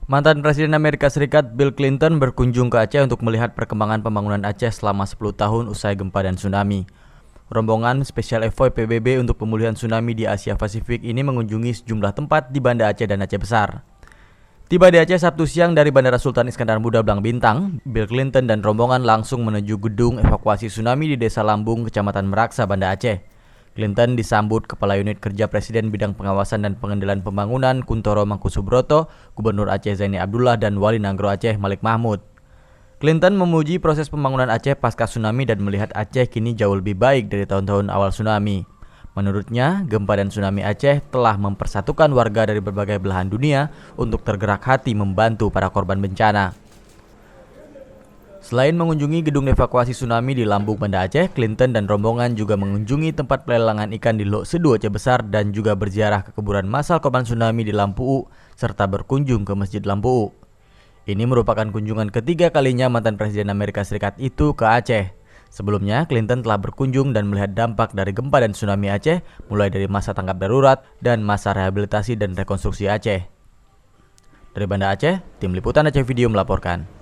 Mantan Presiden Amerika Serikat Bill Clinton berkunjung ke Aceh untuk melihat perkembangan pembangunan Aceh selama 10 tahun usai gempa dan tsunami. Rombongan Special Envoy PBB untuk pemulihan tsunami di Asia Pasifik ini mengunjungi sejumlah tempat di Banda Aceh dan Aceh Besar. Tiba di Aceh Sabtu siang dari Bandara Sultan Iskandar Muda Blang Bintang, Bill Clinton dan rombongan langsung menuju gedung evakuasi tsunami di Desa Lambung, Kecamatan Meraksa, Banda Aceh. Clinton disambut Kepala Unit Kerja Presiden Bidang Pengawasan dan Pengendalian Pembangunan Kuntoro Mangkusubroto, Gubernur Aceh Zaini Abdullah dan Wali Nanggro Aceh Malik Mahmud. Clinton memuji proses pembangunan Aceh pasca tsunami dan melihat Aceh kini jauh lebih baik dari tahun-tahun awal tsunami. Menurutnya, gempa dan tsunami Aceh telah mempersatukan warga dari berbagai belahan dunia untuk tergerak hati membantu para korban bencana. Selain mengunjungi gedung evakuasi tsunami di Lambung, Banda Aceh, Clinton dan rombongan juga mengunjungi tempat pelelangan ikan di Lok Sedu, Aceh Besar dan juga berziarah ke kuburan masal korban tsunami di Lampu serta berkunjung ke Masjid Lampu. Ini merupakan kunjungan ketiga kalinya mantan Presiden Amerika Serikat itu ke Aceh. Sebelumnya, Clinton telah berkunjung dan melihat dampak dari gempa dan tsunami Aceh, mulai dari masa tanggap darurat dan masa rehabilitasi dan rekonstruksi Aceh. Dari Banda Aceh, Tim Liputan Aceh Video melaporkan.